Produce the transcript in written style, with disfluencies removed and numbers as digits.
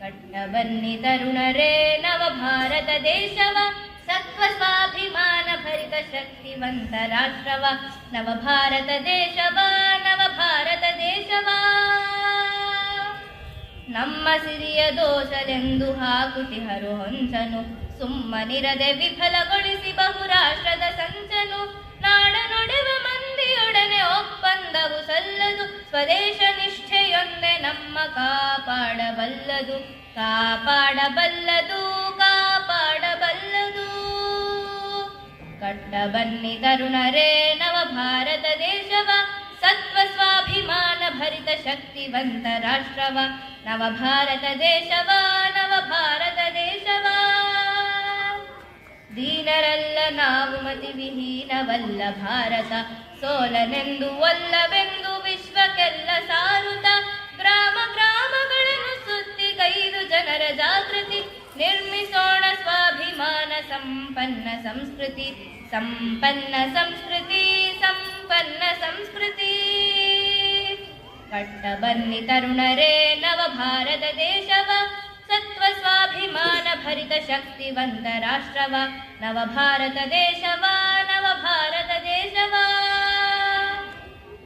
ಕಟ್ಟ ಬನ್ನಿ ತರುಣರೇ ನವ ಭಾರತ ದೇಶವ, ಸತ್ವ ಸ್ವಾಭಿಮಾನ ಭರಿತ ಶಕ್ತಿವಂತ ರಾಷ್ಟ್ರವ, ನವ ಭಾರತ ದೇಶವ, ನವ ಭಾರತ ದೇಶವ. ನಮ್ಮ ಸಿರಿಯ ದೋಷಲೆಂದು ಹಾಕುತಿಹರು ಹೊಂಚನು, ಸುಮ್ಮನಿರದೆ ವಿಫಲಗೊಳಿಸಿ ಬಹುರಾಷ್ಟ್ರದ ಸಂಚನು. ನಾಡ ನುಡಿವ ಮಂದಿಯೊಡನೆ ಒಪ್ಪಂದವು ಸಲ್ಲದು, ಸ್ವದೇಶ ನಿಷ್ಠೆಯೊಂದೇ ನಮ್ಮ ಕಾಪಾಡಬಲ್ಲದು, ಕಾಪಾಡಬಲ್ಲದು, ಕಾಪಾಡಬಲ್ಲದು. ಕಟ್ಟ ಬನ್ನಿ ತರುಣರೇ ನವ ಭಾರತ ದೇಶವ, ಸತ್ವ ಸ್ವಾಭಿಮಾನ ಭರಿತ ಶಕ್ತಿವಂತ ರಾಷ್ಟ್ರವ, ನವ ಭಾರತ ದೇಶವ, ನವ ಭಾರತ ದೇಶವ. ದೀನರಲ್ಲ ನಾವು ಮತಿ ವಿಹೀನವಲ್ಲ ಭಾರತ, ಸೋಲನೆಂದು ಒಲ್ಲವೆಂದು ವಿಶ್ವಕ್ಕೆಲ್ಲ ಸಾರುತ್ತ, ಗ್ರಾಮ ಗ್ರಾಮಗಳನ್ನು ಸುತ್ತಿ ಕೈದು ಜನರ ಜಾಗೃತಿ, ನಿರ್ಮಿಸೋಣ ಸ್ವಾಭಿಮಾನ ಸಂಪನ್ನ ಸಂಸ್ಕೃತಿ, ಸಂಪನ್ನ ಸಂಸ್ಕೃತಿ, ಸಂಪನ್ನ ಸಂಸ್ಕೃತಿ. ಕಟ್ಟ ಬನ್ನಿ ತರುಣರೇ ನವ ಭಾರತ ದೇಶವ, ಸತ್ವ ಸ್ವಾಭಿಮಾನ ಭರಿತ ಶಕ್ತಿವಂತ ರಾಷ್ಟ್ರವ, ನವ ಭಾರತ ದೇಶವ, ನವ ಭಾರತ ದೇಶವ.